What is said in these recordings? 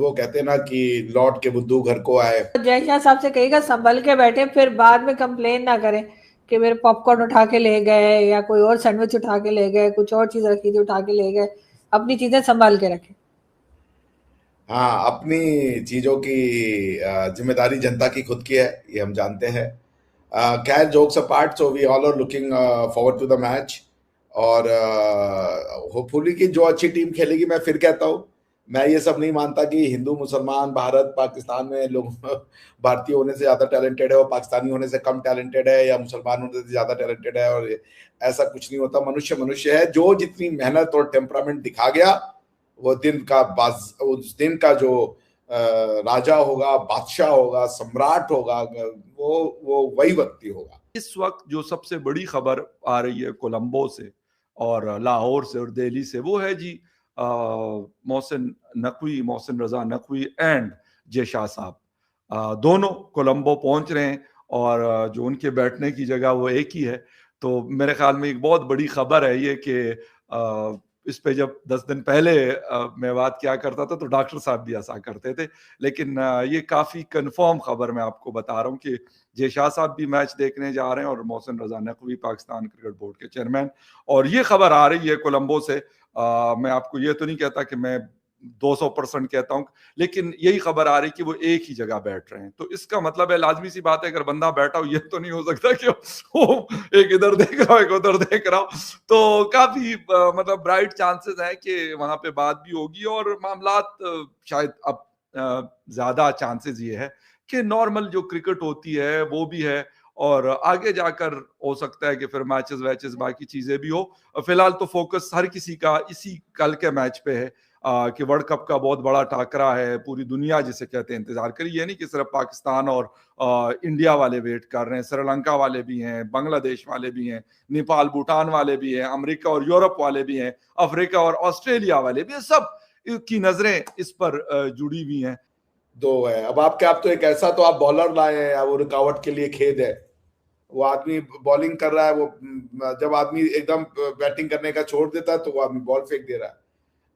वो कहते हैं ना कि लौट के बुद्धू घर को आए। जय शाह साहब से कहिएगा संभल के बैठे, फिर बाद में कंप्लेन ना करें कि मेरे पॉपकॉर्न उठा के ले गए या कोई और सैंडविच उठा के ले गए, कुछ और चीज रखी थी उठा के ले गए। अपनी चीजें संभाल के रखें। हाँ, अपनी चीजों की जिम्मेदारी जनता की खुद की है, ये हम जानते हैं। खैर, jokes apart, so we all are looking forward to the match. और होपफुली कि जो अच्छी टीम खेलेगी, मैं फिर कहता हूँ, मैं ये सब नहीं मानता कि हिंदू मुसलमान भारत पाकिस्तान में लोग भारतीय होने से ज्यादा टैलेंटेड है और पाकिस्तानी होने से कम टैलेंटेड है, या मुसलमान होने से ज्यादा टैलेंटेड है, और ऐसा कुछ नहीं होता। मनुष्य मनुष्य है। जो जितनी मेहनत और टेम्परामेंट दिखा गया, वो दिन का उस दिन का जो राजा होगा, बादशाह होगा, सम्राट होगा, वो वही व्यक्ति होगा। इस वक्त जो सबसे बड़ी खबर आ रही है कोलंबो से और लाहौर से और दिल्ली से, वो है जी मोहसिन रजा नकवी एंड जय शाह साहब दोनों कोलंबो पहुंच रहे हैं, और जो उनके बैठने की जगह वो एक ही है। तो मेरे ख्याल में एक बहुत बड़ी खबर है ये कि इस पे जब 10 दिन पहले मैं बात किया करता था तो डॉक्टर साहब भी ऐसा करते थे, लेकिन ये काफी कंफर्म खबर मैं आपको बता रहा हूँ कि जय शाह साहब भी मैच देखने जा रहे हैं और मोहसिन रजा नकवी पाकिस्तान क्रिकेट बोर्ड के चेयरमैन। और ये खबर आ रही है कोलंबो से। मैं आपको ये तो नहीं कहता कि मैं 200% कहता हूं, लेकिन यही खबर आ रही कि वो एक ही जगह बैठ रहे हैं। तो इसका मतलब है, लाजमी सी बात है, अगर बंदा बैठा हो, ये तो नहीं हो सकता कि वो एक इधर देख रहा हो एक उधर देख रहा हो। तो काफी मतलब ब्राइट चांसेस है कि वहां पे बात भी होगी, और मामलात शायद अब ज्यादा चांसेस ये है कि नॉर्मल जो क्रिकेट होती है वो भी है, और आगे जाकर हो सकता है कि फिर मैचेस वैचेस बाकी चीजें भी हो। फिलहाल तो फोकस हर किसी का इसी कल के मैच पे है कि वर्ल्ड कप का बहुत बड़ा टाकरा है, पूरी दुनिया जिसे कहते हैं इंतजार करी। ये नहीं कि सिर्फ पाकिस्तान और इंडिया वाले वेट कर रहे हैं, श्रीलंका वाले भी हैं, बांग्लादेश वाले भी हैं, नेपाल भूटान वाले भी हैं, अमेरिका और यूरोप वाले भी हैं, अफ्रीका और ऑस्ट्रेलिया वाले भी हैं, सब की नजरें इस पर जुड़ी हुई हैं। दो है अब आपके। आप तो एक ऐसा तो आप बॉलर लाए हैं, वो रुकावट के लिए खेद है। वो आदमी बॉलिंग कर रहा है, वो जब आदमी एकदम बैटिंग करने का छोड़ देता है तो वो आदमी बॉल फेंक दे रहा है।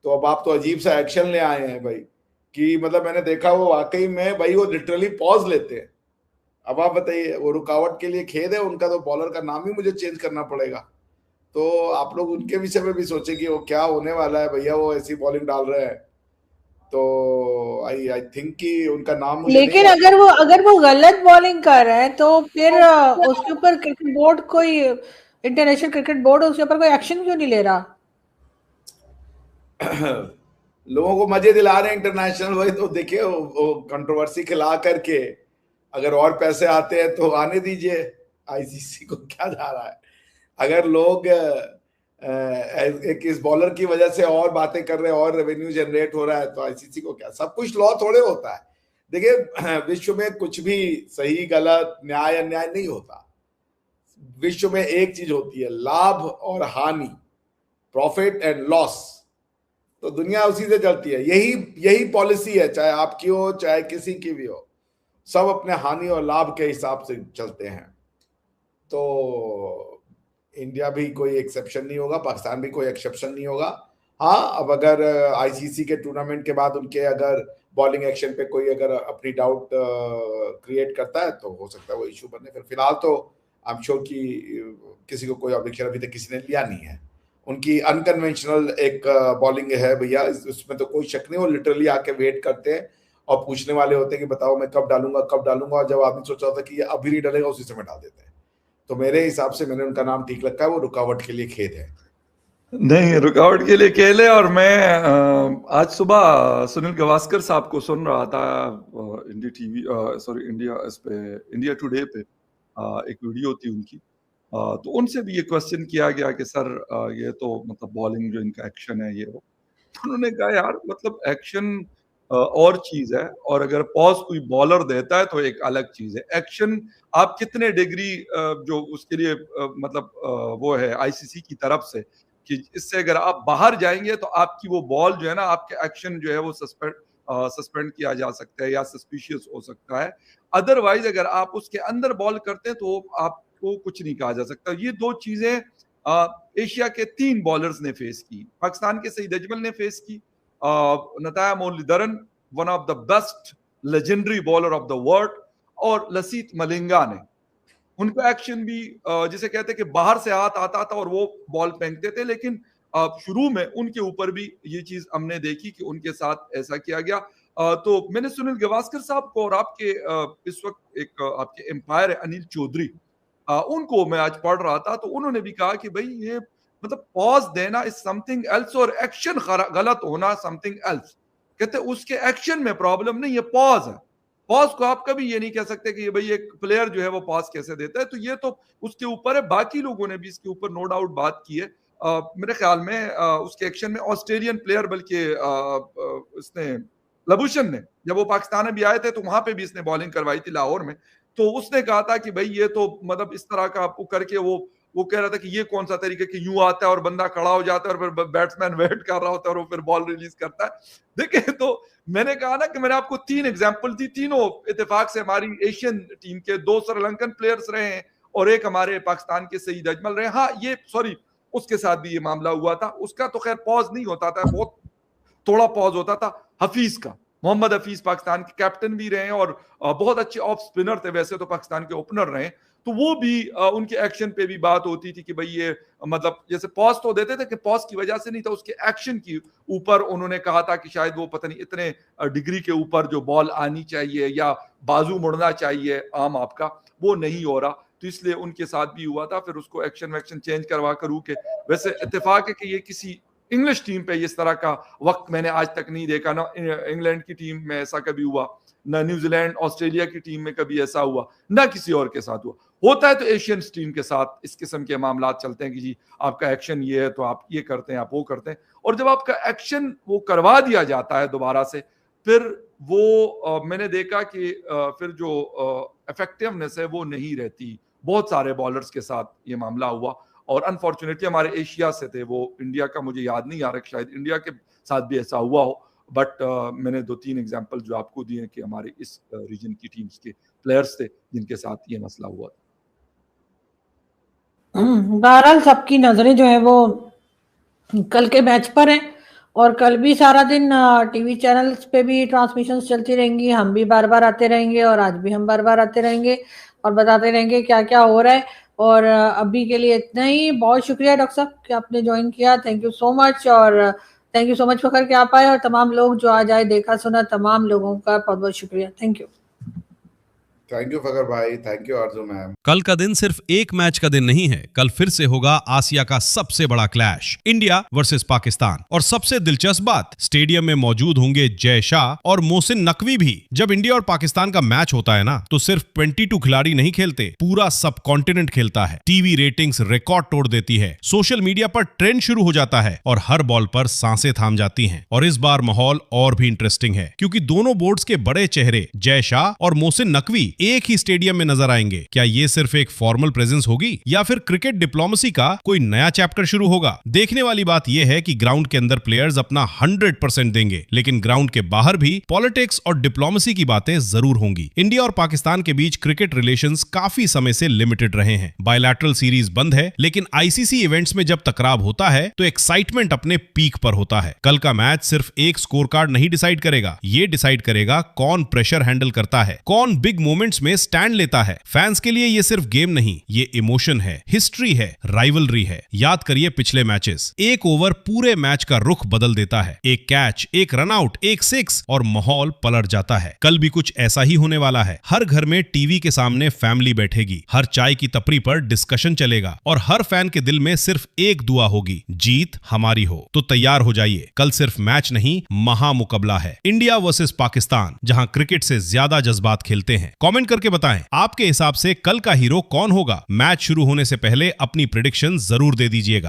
तो अब आप तो अजीब सा एक्शन ले आए हैं भाई, कि मतलब मैंने देखा वो वाकई में भाई वो लिटरली पॉज लेते हैं। अब आप बताइए, वो रुकावट के लिए खेद है उनका, तो बॉलर का नाम ही मुझे चेंज करना पड़ेगा। तो आप लोग उनके विषय में भी सोचे कि वो क्या होने वाला है भैया, वो ऐसी बॉलिंग डाल रहे हैं। तो आई आई थिंक कि उनका नाम मुझे नहीं लेकिन याद। अगर वो गलत बॉलिंग कर रहे हैं तो फिर उसके ऊपर क्रिकेट बोर्ड कोई, इंटरनेशनल क्रिकेट बोर्ड उसके ऊपर कोई एक्शन क्यों नहीं ले रहा? लोगों को मजे दिला रहे हैं इंटरनेशनल, वही तो देखिए, वो कंट्रोवर्सी खिला करके अगर और पैसे आते हैं तो आने दीजिए। आईसीसी को क्या जा रहा है? अगर लोग एक इस बॉलर की वजह से और बातें कर रहे हैं और रेवेन्यू जनरेट हो रहा है, तो आईसीसी को क्या? सब कुछ लॉ थोड़े होता है। देखिए, विश्व में कुछ भी सही गलत न्याय अन्याय नहीं होता। विश्व में एक चीज होती है, लाभ और हानि, प्रॉफिट एंड लॉस। तो दुनिया उसी से चलती है। यही यही पॉलिसी है, चाहे आपकी हो चाहे किसी की भी हो। सब अपने हानि और लाभ के हिसाब से चलते हैं। तो इंडिया भी कोई एक्सेप्शन नहीं होगा, पाकिस्तान भी कोई एक्सेप्शन नहीं होगा। हाँ, अब अगर आईसीसी के टूर्नामेंट के बाद उनके अगर बॉलिंग एक्शन पे कोई अगर अपनी डाउट क्रिएट करता है तो हो सकता है वो इशू बने। फिर फिलहाल तो आई एम श्योर कि किसी को कोई ऑब्जेक्शन अभी तक किसी ने लिया नहीं है। उनकी अनकन्वेंशनल एक बॉलिंग है भैया, उसमें तो कोई शक नहीं। वो लिटरली आके वेट करते हैं और पूछने वाले होते हैं कि बताओ मैं कब डालूंगा कब डालूंगा, और जब आदमी सोचा होता है कि ये अभी नहीं डालेगा उसी समय डाल देते हैं। तो मेरे हिसाब से मैंने उनका नाम ठीक रखा है, वो रुकावट के लिए खेद है। नहीं, रुकावट के लिए खेले। और मैं आज सुबह सुनील गावस्कर साहब को सुन रहा था इंडिया टीवी, सॉरी इंडिया इस पे, इंडिया टुडे पे एक वीडियो थी उनकी। तो उनसे भी ये क्वेश्चन किया गया कि सर ये तो मतलब बॉलिंग जो इनका एक्शन है ये वो। उन्होंने कहा यार मतलब एक्शन और चीज है, और अगर पॉज कोई बॉलर देता है तो एक अलग चीज है। एक्शन आप कितने डिग्री जो उसके लिए मतलब वो है आईसीसी की तरफ से कि इससे अगर आप बाहर जाएंगे तो आपकी वो बॉल जो है ना, आपके एक्शन जो है वो सस्पेंड किया जा सकता है या सस्पिशियस हो सकता है। अदरवाइज अगर आप उसके अंदर बॉल करते हैं तो आपको कुछ नहीं कहा जा सकता। ये दो चीजें एशिया के 3 बॉलर्स ने फेस की। पाकिस्तान के सईद अजमल ने फेस की, Muttiah Muralitharan one of the best legendary bowler of the world, और लसीत मलिंगा ने, उनका एक्शन भी जिसे कहते हैं कि बाहर से हाथ आता था और वो बॉल फेंकते थे, लेकिन शुरू में उनके ऊपर भी ये चीज हमने देखी कि उनके साथ ऐसा किया गया। तो मैंने सुनील गावस्कर साहब को और आपके इस वक्त एक आपके एम्पायर है अनिल चौधरी, उनको मैं आज पढ़ रहा था, तो उन्होंने भी कहा कि भाई ये मतलब पॉज देना इज समथिंग एल्स और एक्शन गलत होना समथिंग एल्स। कहते उसके एक्शन में प्रॉब्लम नहीं, ये पॉज है। पॉज को आप कभी ये नहीं कह सकते कि ये भाई एक प्लेयर जो है वो पॉज कैसे देता है, तो ये तो उसके ऊपर है। बाकी लोगों ने भी इसके ऊपर नो डाउट बात की है। मेरे ख्याल में उसके एक्शन में ऑस्ट्रेलियन प्लेयर, बल्कि इसने लबूशन ने, जब वो पाकिस्तान में भी आए थे तो वहां पे भी इसने बॉलिंग करवाई थी लाहौर में, तो उसने कहा था कि भाई ये तो मतलब इस तरह का आपको करके वो कह रहा था कि ये कौन सा तरीका कि यूं आता है और बंदा खड़ा हो जाता है और फिर बैट्समैन वेट कर रहा होता है और वो फिर बॉल रिलीज करता है। देखिए, तो मैंने कहा ना कि मैंने आपको 3 एग्जांपल दी, तीनों इत्तेफाक से हमारी एशियन टीम के 2 श्रीलंकन प्लेयर्स रहे हैं और एक हमारे पाकिस्तान के सईद अजमल रहे। हाँ, ये सॉरी, उसके साथ भी ये मामला हुआ था, उसका तो खैर पॉज नहीं होता था, बहुत थोड़ा पॉज होता था। हफीज का, मोहम्मद हफीज पाकिस्तान के कैप्टन भी रहे और बहुत अच्छे ऑफ स्पिनर थे, वैसे तो पाकिस्तान के ओपनर रहे, तो वो भी उनके एक्शन पे भी बात होती थी कि भाई ये मतलब जैसे पॉज तो देते थे कि पॉज की वजह से नहीं था, उसके एक्शन की ऊपर उन्होंने कहा था कि शायद वो पता नहीं इतने डिग्री के ऊपर जो बॉल आनी चाहिए या बाजू मुड़ना चाहिए आम आपका, वो नहीं हो रहा, तो इसलिए उनके साथ भी हुआ था। फिर उसको एक्शन वैक्शन चेंज करवा कर के, वैसे इत्तेफाक है कि ये किसी इंग्लिश टीम पे इस तरह का वक्त मैंने आज तक नहीं देखा, ना इंग्लैंड की टीम में ऐसा कभी हुआ, ना न्यूजीलैंड ऑस्ट्रेलिया की टीम में कभी ऐसा हुआ, ना किसी और के साथ हुआ। होता है तो एशियन टीम के साथ इस किस्म के मामला चलते हैं कि जी आपका एक्शन ये है तो आप ये करते हैं, आप वो करते हैं, और जब आपका एक्शन वो करवा दिया जाता है दोबारा से, फिर वो मैंने देखा कि फिर जो इफेक्टिवनेस है वो नहीं रहती। बहुत सारे बॉलर्स के साथ ये मामला हुआ और अनफॉर्चुनेटली हमारे एशिया से थे वो, इंडिया का मुझे याद नहीं आ रहा, शायद इंडिया के साथ भी ऐसा हुआ हो, बट मैंने 2-3 एग्जांपल जो आपको दिए कि हमारे इस रीजन की टीम्स के प्लेयर्स थे जिनके साथ ये मसला हुआ था। बहरहाल सबकी नजरें जो है वो कल के मैच पर हैं और कल भी सारा दिन टीवी चैनल्स पे भी ट्रांसमिशंस चलती रहेंगी, हम भी बार बार आते रहेंगे और आज भी हम बार बार आते रहेंगे और बताते रहेंगे क्या क्या हो रहा है। और अभी के लिए इतना ही। बहुत शुक्रिया डॉक्टर साहब कि आपने ज्वाइन किया, थैंक यू सो मच। और थैंक यू सो मच फखर कि आप आए, और तमाम लोग जो आज आए, देखा सुना, तमाम लोगों का बहुत बहुत शुक्रिया। Thank you. थैंक यू फखर भाई, थैंक यू आरजू मैम। कल का दिन सिर्फ एक मैच का दिन नहीं है, कल फिर से होगा आसिया का सबसे बड़ा क्लैश, इंडिया वर्सेस पाकिस्तान। और सबसे दिलचस्प बात, स्टेडियम में मौजूद होंगे जय शाह और मोहसिन नकवी भी। जब इंडिया और पाकिस्तान का मैच होता है ना, तो सिर्फ 22 खिलाड़ी नहीं खेलते, पूरा सब कॉन्टिनेंट खेलता है। टीवी रेटिंग्स रिकॉर्ड तोड़ देती है, सोशल मीडिया पर ट्रेंड शुरू हो जाता है और हर बॉल पर सांसें थाम जाती हैं। और इस बार माहौल और भी इंटरेस्टिंग है, क्योंकि दोनों बोर्ड्स के बड़े चेहरे जय शाह और मोहसिन नकवी एक ही स्टेडियम में नजर आएंगे। क्या ये सिर्फ एक फॉर्मल प्रेजेंस होगी या फिर क्रिकेट डिप्लोमेसी का कोई नया चैप्टर शुरू होगा? देखने वाली बात यह है कि ग्राउंड के अंदर प्लेयर्स अपना 100% देंगे, लेकिन ग्राउंड के बाहर भी पॉलिटिक्स और डिप्लोमेसी की बातें जरूर होंगी। इंडिया और पाकिस्तान के बीच क्रिकेट रिलेशंस काफी समय से लिमिटेड रहे हैं। बायलैटरल सीरीज बंद है, लेकिन आईसीसी इवेंट्स में जब टकराव होता है तो एक्साइटमेंट अपने पीक पर होता है। कल का मैच सिर्फ एक स्कोर कार्ड नहीं डिसाइड करेगा, ये डिसाइड करेगा कौन प्रेशर हैंडल करता है, कौन बिग मोमेंट्स में स्टैंड लेता है। फैंस के लिए ये सिर्फ गेम नहीं, ये इमोशन है, हिस्ट्री है, राइवलरी है। याद करिए पिछले मैचेस, एक ओवर पूरे मैच का रुख बदल देता है। एक कैच, एक रनआउट, एक सिक्स और माहौल पलट जाता है। कल भी कुछ ऐसा ही होने वाला है। हर घर में टीवी के सामने फैमिली बैठेगी, हर चाय की टपरी पर डिस्कशन चलेगा और हर फैन के दिल में सिर्फ एक दुआ होगी, जीत हमारी हो। तो तैयार हो जाइए, कल सिर्फ मैच नहीं, महामुकाबला है। इंडिया वर्सेस पाकिस्तान, जहां क्रिकेट से ज्यादा जज्बात खेलते हैं। कमेंट करके बताएं आपके हिसाब से कल का हीरो कौन होगा। मैच शुरू होने से पहले अपनी प्रेडिक्शन जरूर दे दीजिएगा।